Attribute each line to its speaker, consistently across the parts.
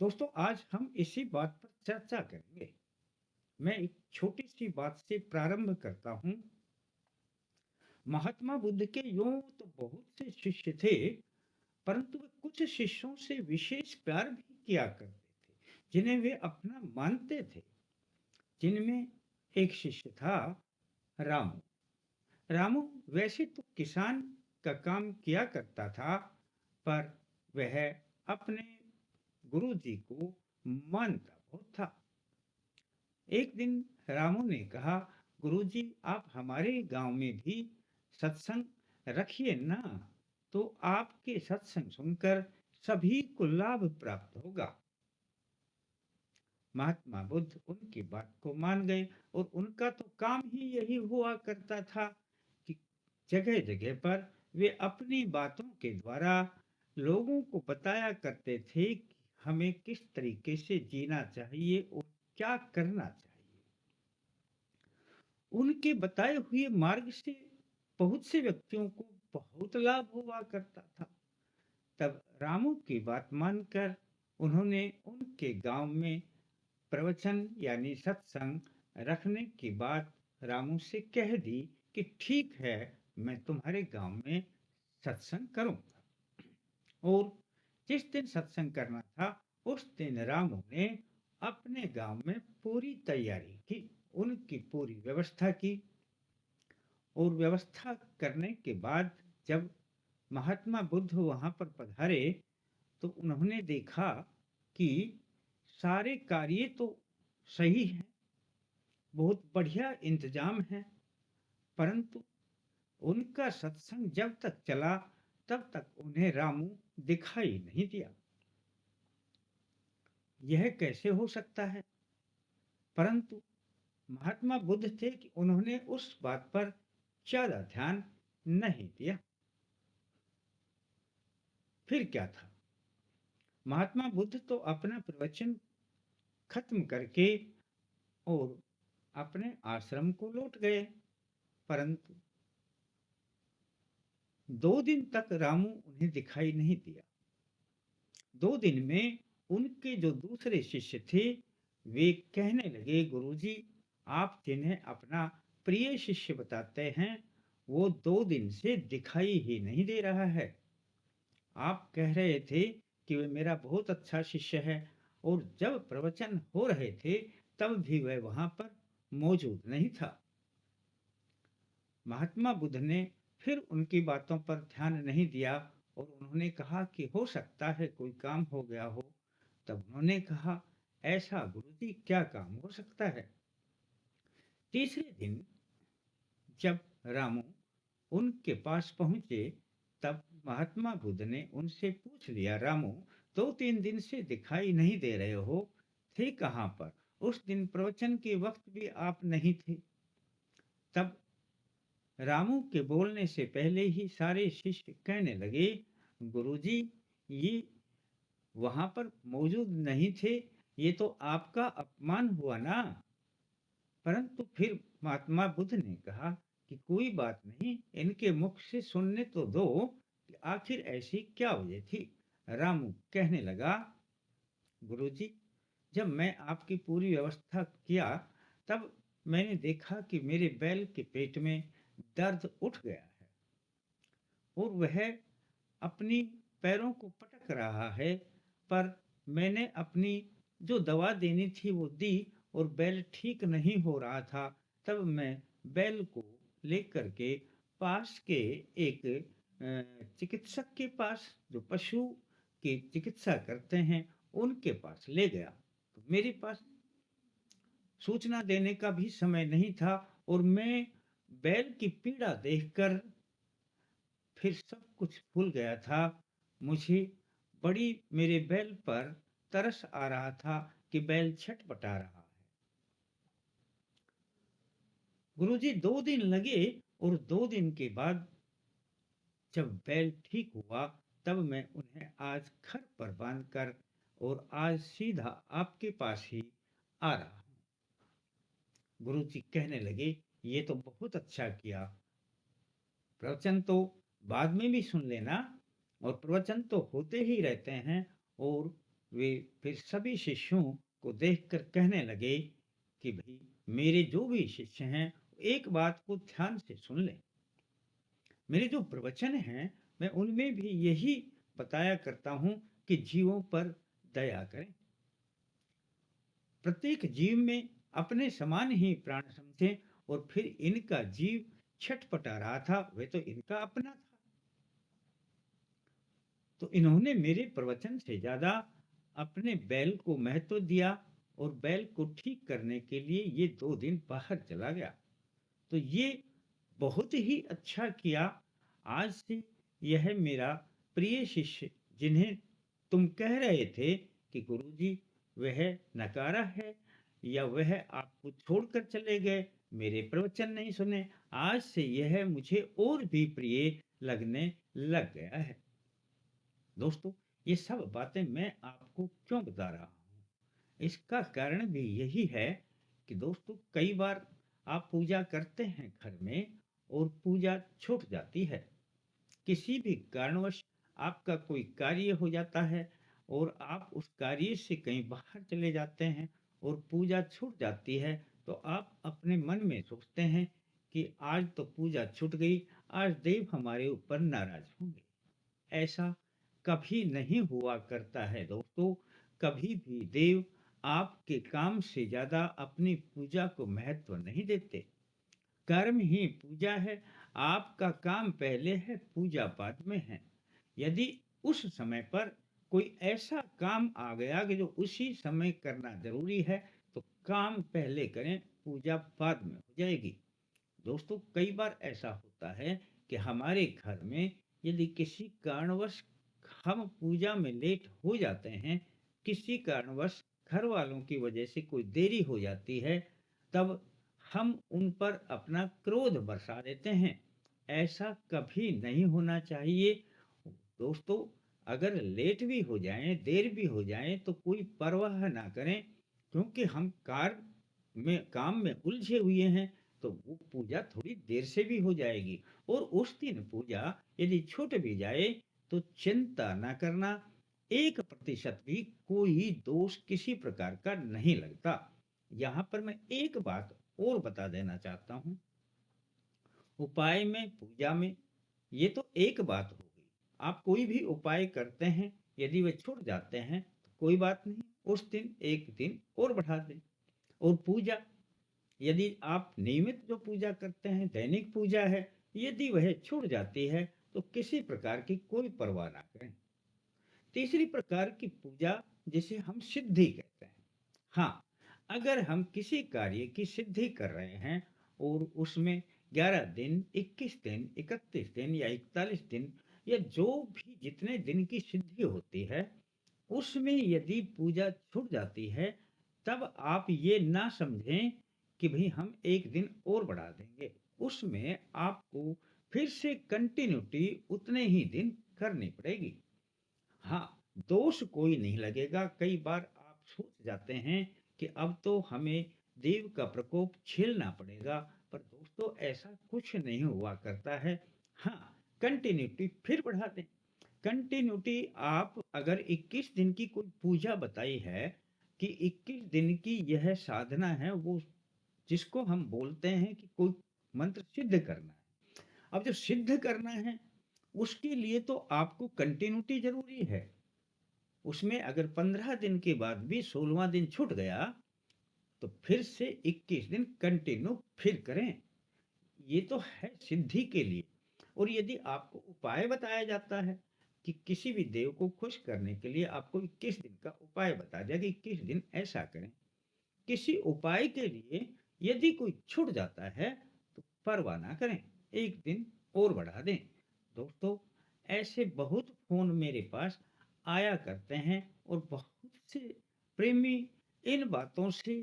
Speaker 1: दोस्तों, आज हम इसी बात पर चर्चा करेंगे। मैं एक छोटी सी बात से प्रारंभ करता हूँ। महात्मा बुद्ध के यूं तो बहुत से शिष्य थे, परंतु वे कुछ शिष्यों से विशेष प्यार भी किया करते थे, जिन्हें वे अपना मानते थे। जिनमें एक शिष्य था रामू। रामू वैसे तो किसान का काम किया करता था, पर वह अपने गुरु जी को मानता बहुत था। एक दिन रामू ने कहा, गुरुजी, आप हमारे गांव में भी सत्संग रखिए ना, तो आपके सत्संग सुनकर सभी को लाभ प्राप्त होगा। महात्मा बुद्ध उनकी बात को मान गए, और उनका तो काम ही यही हुआ करता था कि जगह जगह पर वे अपनी बातों के द्वारा लोगों को बताया करते थे कि हमें किस तरीके से जीना चाहिए और क्या करना चाहिए। उनके बताए हुए मार्ग से बहुत से व्यक्तियों को बहुत लाभ हुआ करता था। तब रामू की बात मानकर उन्होंने उनके गांव में प्रवचन यानी सत्संग रखने की बात रामू से कह दी कि ठीक है, मैं तुम्हारे गांव में सत्संग करूंगा। और जिस दिन सत्संग करना था, उस दिन रामू ने अपने गांव में पूरी तैयारी की, उनकी पूरी व्यवस्था की। और व्यवस्था करने के बाद जब महात्मा बुद्ध वहां पर पधारे, तो उन्होंने देखा कि सारे कार्य तो सही है, बहुत बढ़िया इंतजाम है, परंतु उनका सत्संग जब तक चला तब तक उन्हें रामू दिखाई नहीं दिया। यह कैसे हो सकता है? परंतु महात्मा बुद्ध थे कि उन्होंने उस बात पर ज्यादा ध्यान नहीं दिया। फिर क्या था? महात्मा बुद्ध तो अपना प्रवचन खत्म करके और अपने आश्रम को लौट गए, परंतु 2 दिन तक रामू उन्हें दिखाई नहीं दिया। 2 दिन में उनके जो दूसरे शिष्य थे, वे कहने लगे, गुरुजी, आप जिन्हें अपना प्रिय शिष्य बताते हैं, वो 2 दिन से दिखाई ही नहीं दे रहा है। आप कह रहे थे कि वह मेरा बहुत अच्छा शिष्य है, और जब प्रवचन हो रहे थे तब भी वह वहां पर मौजूद नहीं था। महात्मा बुद्ध ने फिर उनकी बातों पर ध्यान नहीं दिया, और उन्होंने कहा कि हो सकता है कोई काम हो गया हो। तब उन्होंने कहा, ऐसा गुरुजी, क्या काम हो सकता है? तीसरे दिन जब रामू उनके पास पहुंचे, तब महात्मा बुद्ध ने उनसे पूछ लिया, रामू, 2-3 दिन से दिखाई नहीं दे रहे हो, थे कहाँ पर? उस दिन प्रवचन के वक्त भी आप नहीं थे। तब रामू के बोलने से पहले ही सारे शिष्य कहने लगे, गुरुजी, ये वहां पर मौजूद नहीं थे, ये तो आपका अपमान हुआ ना। परंतु फिर महात्मा बुद्ध ने कहा कि कोई बात नहीं, इनके मुख से सुनने तो दो कि आखिर ऐसी क्या वजह थी। रामू कहने लगा, गुरुजी, जब मैं आपकी पूरी व्यवस्था किया, तब मैंने देखा कि मेरे बैल के पेट में दर्द उठ गया है, और वह अपनी पैरों को पटक रहा है। पर मैंने अपनी जो दवा देनी थी वो दी, और बैल ठीक नहीं हो रहा था। तब मैं बैल को लेकर के पास के एक चिकित्सक के पास, जो पशु की चिकित्सा करते हैं, उनके पास ले गया। तो मेरे पास सूचना देने का भी समय नहीं था, और मैं बैल की पीड़ा देखकर फिर सब कुछ भूल गया था। मुझे बड़ी मेरे बैल पर तरस आ रहा था कि बैल छटपटा रहा है। गुरुजी, 2 दिन लगे, और 2 दिन के बाद जब बैल ठीक हुआ, तब मैं उन्हें आज घर पर बांधकर और आज सीधा आपके पास ही आ रहा हूँ। गुरुजी कहने लगे, ये तो बहुत अच्छा किया। प्रवचन तो बाद में भी सुन लेना, और प्रवचन तो होते ही रहते हैं, और वे फिर सभी शिष्यों को देखकर कहने लगे कि भाई मेरे जो भी शिष्य हैं एक बात को ध्यान से सुन लें। मेरे जो प्रवचन हैं मैं उनमें भी यही बताया करता हूँ कि जीवों पर दया करें, प्रत्येक जीव में अपने समान ही प्राण समझें। और फिर इनका जीव छटपटा रहा था, वे तो इनका अपना था। तो इन्होंने मेरे प्रवचन से ज्यादा अपने बैल को महत्व दिया और बैल को ठीक करने के लिए ये 2 दिन बाहर चला गया। तो ये बहुत ही अच्छा किया। आज से यह मेरा प्रिय शिष्य जिन्हें तुम कह रहे थे कि गुरुजी वह नकारा है या वह आपको छोड़कर चले गए, मेरे प्रवचन नहीं सुने, आज से यह मुझे और भी प्रिय लगने लग गया है। दोस्तों, ये सब बातें मैं आपको क्यों बता रहा हूँ? इसका कारण भी यही है कि दोस्तों कई बार आप पूजा करते हैं घर में और पूजा छूट जाती है। किसी भी कारणवश आपका कोई कार्य हो जाता है और आप उस कार्य से कहीं बाहर चले जाते हैं और पूजा छूट जाती है, तो आप अपने मन में सोचते हैं कि आज तो पूजा छूट गई, आज देव हमारे ऊपर नाराज होंगे। ऐसा कभी नहीं हुआ करता है दोस्तों। कभी भी देव आपके काम से ज्यादा अपनी पूजा को महत्व नहीं देते। कर्म ही पूजा है। आपका काम पहले है, पूजा बाद में है। यदि उस समय पर कोई ऐसा काम आ गया कि जो उसी समय करना जरूरी है, तो काम पहले करें, पूजा बाद में हो जाएगी। दोस्तों कई बार ऐसा होता है कि हमारे घर में यदि किसी कारणवश हम पूजा में लेट हो जाते हैं, किसी कारणवश घर वालों की वजह से कोई देरी हो जाती है, तब हम उन पर अपना क्रोध बरसा देते हैं। ऐसा कभी नहीं होना चाहिए। दोस्तों, अगर लेट भी हो जाएं, देर भी हो जाएं, तो कोई परवाह ना करें, क्योंकि हम काम में उलझे हुए हैं। तो वो पूजा थोड़ी देर से भी हो जाएगी। और उस दिन पूजा यदि छूट भी जाए तो चिंता ना करना, 1% भी कोई दोष किसी प्रकार का नहीं लगता। यहाँ पर मैं एक बात और बता देना चाहता हूँ। उपाय में, पूजा में, ये तो एक बात हो गई। आप कोई भी उपाय करते हैं, यदि वे छूट जाते हैं तो कोई बात नहीं, उस दिन एक दिन और बढ़ा दें। और पूजा, यदि आप नियमित जो पूजा करते हैं, दैनिक पूजा है, यदि वह छूट जाती है तो किसी प्रकार की कोई परवाह ना करें। तीसरी प्रकार की पूजा जिसे हम सिद्धि कहते हैं। हाँ, अगर हम किसी कार्य की सिद्धि कर रहे हैं और उसमें 11 दिन, 21 दिन, 31 दिन या 41 दिन या जो भी जितने दिन की सिद्धि होती है, उसमें यदि पूजा छूट जाती है, तब आप ये ना समझें कि भाई हम एक दिन और बढ़ा देंगे। उसमें आपको फिर से कंटिन्यूटी उतने ही दिन करनी पड़ेगी। हाँ, दोष कोई नहीं लगेगा। कई बार आप सोच जाते हैं कि अब तो हमें देव का प्रकोप झेलना पड़ेगा, पर दोस्तों ऐसा कुछ नहीं हुआ करता है। हाँ, कंटिन्यूटी फिर बढ़ा दें। कंटिन्यूटी, आप अगर 21 दिन की कोई पूजा बताई है कि 21 दिन की यह साधना है, वो जिसको हम बोलते हैं कि कोई मंत्र सिद्ध करना है। अब जो सिद्ध करना है उसके लिए तो आपको कंटिन्यूटी जरूरी है। उसमें अगर 15 दिन के बाद भी 16वां दिन छूट गया, तो फिर से 21 दिन कंटिन्यू फिर करें। ये तो है सिद्धि के लिए। और यदि आपको उपाय बताया जाता है कि किसी भी देव को खुश करने के लिए आपको 21 दिन का उपाय बता दिया कि 21 दिन ऐसा करें, किसी उपाय के लिए यदि कोई छूट जाता है तो परवाह ना करें, एक दिन और बढ़ा दें। दोस्तों, ऐसे बहुत फोन मेरे पास आया करते हैं और बहुत से प्रेमी इन बातों से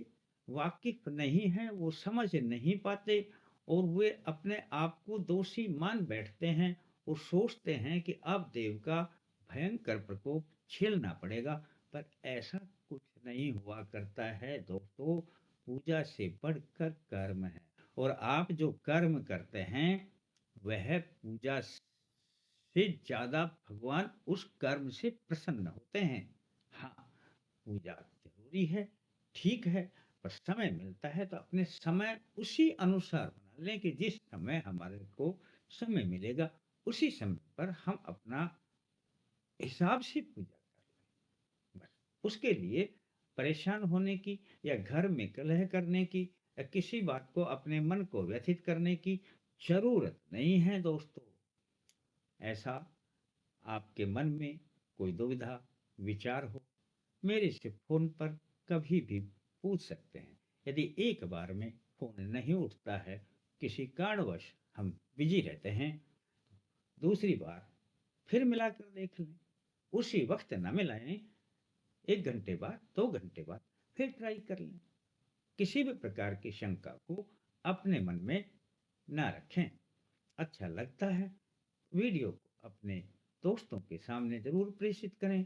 Speaker 1: वाकिफ नहीं है, वो समझ नहीं पाते और वे अपने आप को दोषी मान बैठते हैं और सोचते हैं कि अब देव का भयंकर प्रकोप झेलना पड़ेगा। पर ऐसा कुछ नहीं हुआ करता है दोस्तों। पूजा से बढ़कर कर्म है, और आप जो कर्म करते हैं वह पूजा से ज्यादा भगवान उस कर्म से प्रसन्न होते हैं। हाँ, पूजा ज़रूरी है, ठीक है, पर समय मिलता है तो अपने समय उसी अनुसार बना लें कि जिस समय हमारे को समय मिलेगा, उसी समय पर हम अपना हिसाब से पूजा कर लें। बस उसके लिए परेशान होने की या घर में कलह करने की या किसी बात को अपने मन को व्यथित करने की ज़रूरत नहीं है दोस्तों। ऐसा आपके मन में कोई दुविधा, विचार हो, मेरे से फ़ोन पर कभी भी पूछ सकते हैं। यदि एक बार में फ़ोन नहीं उठता है, किसी कारणवश हम बिज़ी रहते हैं, दूसरी बार फिर मिलाकर देख लें। उसी वक़्त ना मिलाएँ, 1 घंटे बाद, 2 घंटे बाद फिर ट्राई कर लें। किसी भी प्रकार की शंका को अपने मन में ना रखें। अच्छा लगता है, वीडियो को अपने दोस्तों के सामने ज़रूर प्रेषित करें।